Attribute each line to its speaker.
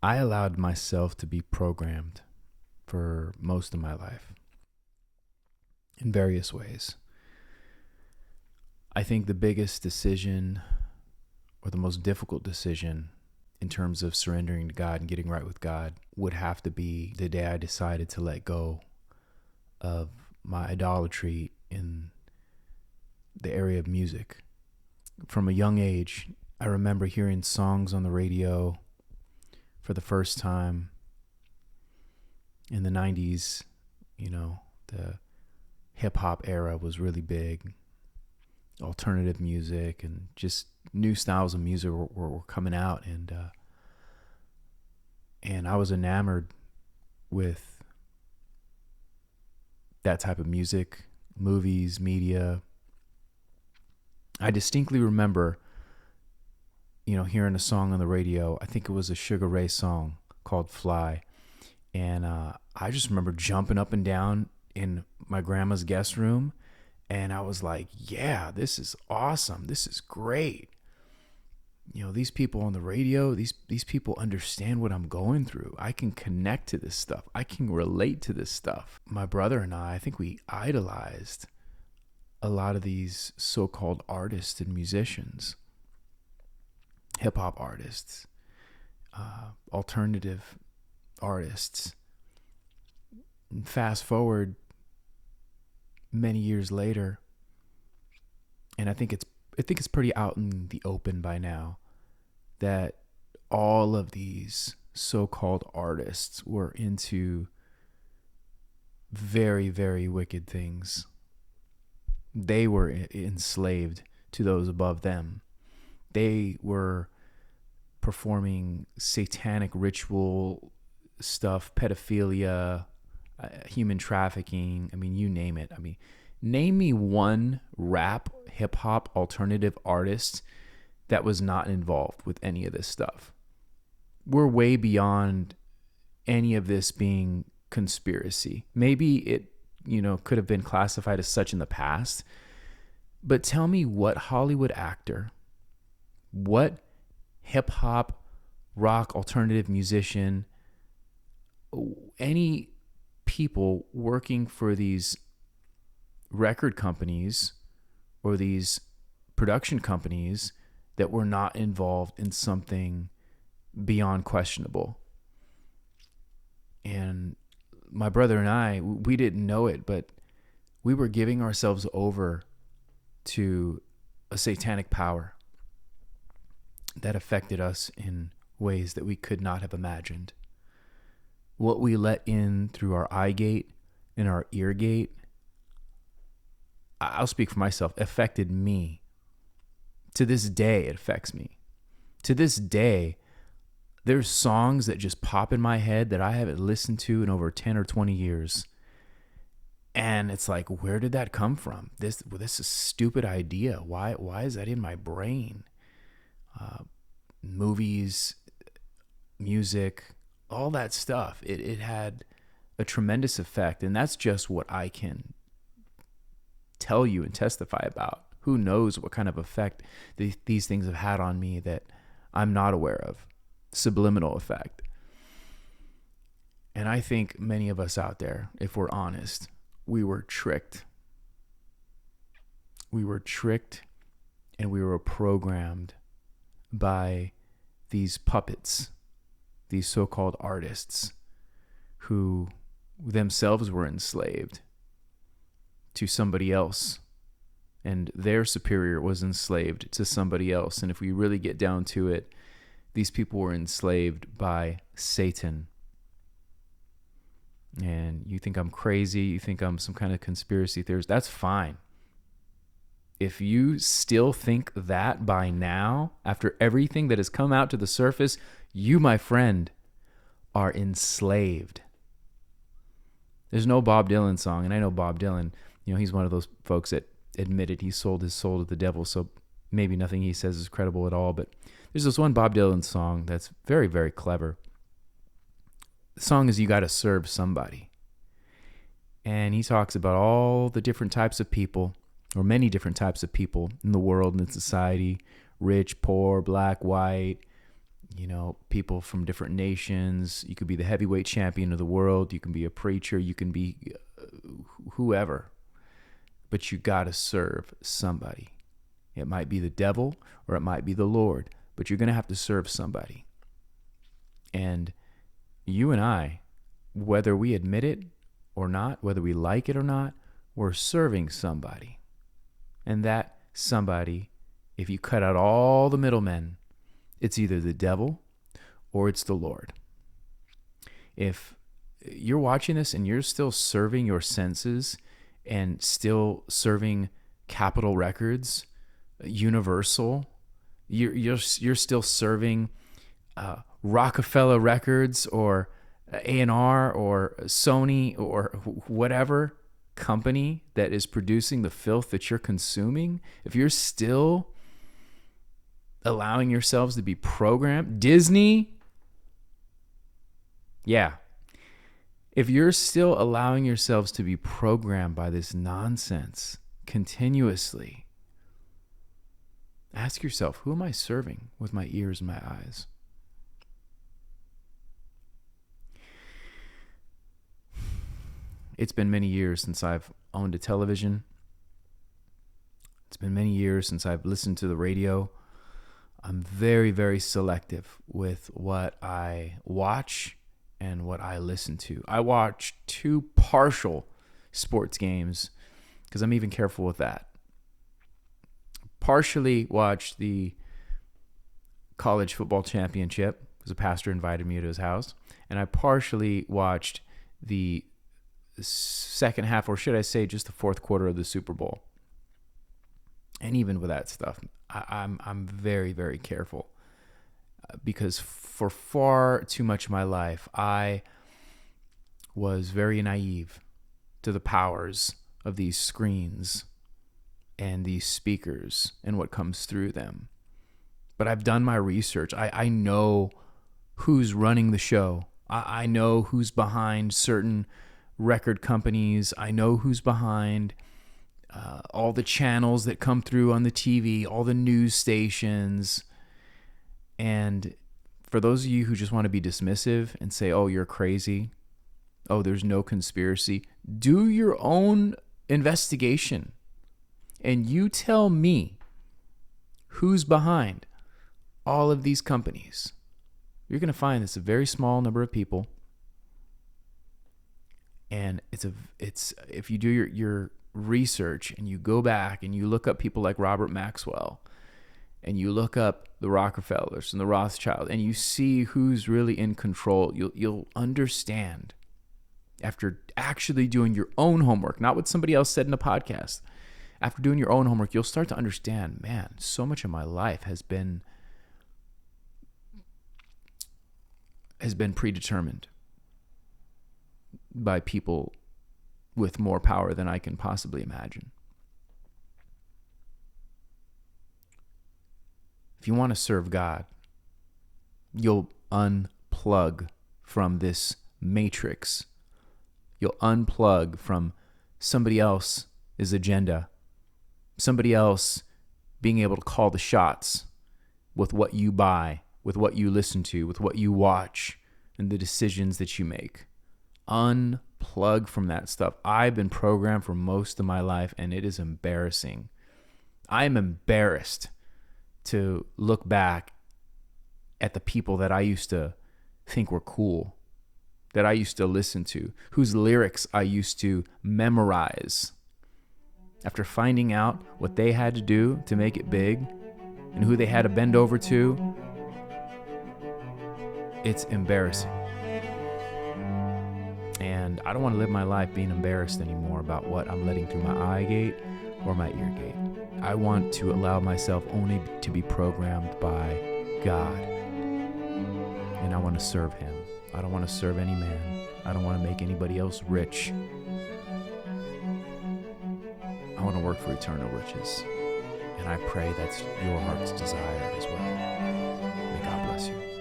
Speaker 1: I allowed myself to be programmed for most of my life in various ways. I think the biggest decision or the most difficult decision in terms of surrendering to God and getting right with God would have to be the day I decided to let go of my idolatry in the area of music. From a young age, I remember hearing songs on the radio for the first time in the 90s. The hip hop era was really big. Alternative music and just new styles of music were coming out, and I was enamored with that type of music, movies, media. I distinctly remember, hearing a song on the radio. I think it was a Sugar Ray song called "Fly," and I just remember jumping up and down in my grandma's guest room. And I was like, yeah, this is awesome. This is great. These people on the radio, these people understand what I'm going through. I can connect to this stuff. I can relate to this stuff. My brother and I think we idolized a lot of these so-called artists and musicians, hip hop artists, alternative artists. And fast forward many years later, and I think it's pretty out in the open by now that all of these so-called artists were into very, very wicked things. They were enslaved to those above them. They were performing satanic ritual stuff, pedophilia, human trafficking. I mean, you name it. Name me one rap, hip hop, alternative artist that was not involved with any of this stuff. We're way beyond any of this being conspiracy. Maybe it, could have been classified as such in the past, but tell me what Hollywood actor, what hip hop, rock, alternative musician, any people working for these record companies or these production companies that were not involved in something beyond questionable. And my brother and I, we didn't know it, but we were giving ourselves over to a satanic power that affected us in ways that we could not have imagined. What we let in through our eye gate and our ear gate, I'll speak for myself, affected me. To this day, it affects me. To this day, there's songs that just pop in my head that I haven't listened to in over 10 or 20 years. And it's like, where did that come from? This is a stupid idea. Why is that in my brain? Movies, music, all that stuff. It had a tremendous effect. And that's just what I can tell you and testify about. Who knows what kind of effect these things have had on me that I'm not aware of. Subliminal effect. And I think many of us out there, if we're honest, we were tricked. We were tricked and we were programmed by these puppets, these so-called artists who themselves were enslaved to somebody else, and their superior was enslaved to somebody else. And if we really get down to it, these people were enslaved by Satan. And you think I'm crazy, you think I'm some kind of conspiracy theorist, that's fine. If you still think that by now, after everything that has come out to the surface, you, my friend, are enslaved. There's no Bob Dylan song, and I know Bob Dylan, he's one of those folks that admitted he sold his soul to the devil, so maybe nothing he says is credible at all, but there's this one Bob Dylan song that's very, very clever. The song is You Gotta Serve Somebody. And he talks about all the different types of people, or many different types of people in the world and in society, rich, poor, black, white, people from different nations. You could be the heavyweight champion of the world. You can be a preacher. You can be whoever. But you got to serve somebody. It might be the devil or it might be the Lord, but you're going to have to serve somebody. And you and I, whether we admit it or not, whether we like it or not, we're serving somebody. And that somebody, if you cut out all the middlemen, it's either the devil or it's the Lord. If you're watching this and you're still serving your senses and still serving Capitol Records, Universal, you're still serving Rockefeller Records or A&R or Sony or whatever company that is producing the filth that you're consuming, if you're still allowing yourselves to be programmed, Disney, if you're still allowing yourselves to be programmed by this nonsense continuously, ask yourself, who am I serving with my ears and my eyes? It's been many years since I've owned a television. It's been many years since I've listened to the radio. I'm very, very selective with what I watch and what I listen to. I watch 2 partial sports games because I'm even careful with that. Partially watched the college football championship because a pastor invited me to his house. And I partially watched the second half, or should I say just the fourth quarter of the Super Bowl. And even with that stuff, I'm very, very careful because for far too much of my life, I was very naive to the powers of these screens and these speakers and what comes through them. But I've done my research. I know who's running the show. I know who's behind certain record companies. I know who's behind all the channels that come through on the TV, all the news stations. And for those of you who just want to be dismissive and say, oh, you're crazy, oh, there's no conspiracy, do your own investigation. And you tell me who's behind all of these companies. You're going to find it's a very small number of people. And it's if you do your research and you go back and you look up people like Robert Maxwell and you look up the Rockefellers and the Rothschilds and you see who's really in control, you'll understand after actually doing your own homework, not what somebody else said in a podcast. After doing your own homework, you'll start to understand, man, so much of my life has been predetermined by people with more power than I can possibly imagine. If you want to serve God, you'll unplug from this matrix. You'll unplug from somebody else's agenda, somebody else being able to call the shots with what you buy, with what you listen to, with what you watch, and the decisions that you make. Unplug from that stuff. I've been programmed for most of my life, and it is embarrassing. I am embarrassed to look back at the people that I used to think were cool, that I used to listen to, whose lyrics I used to memorize. After finding out what they had to do to make it big and who they had to bend over to, it's embarrassing. And I don't want to live my life being embarrassed anymore about what I'm letting through my eye gate or my ear gate. I want to allow myself only to be programmed by God. And I want to serve Him. I don't want to serve any man. I don't want to make anybody else rich. I want to work for eternal riches. And I pray that's your heart's desire as well. May God bless you.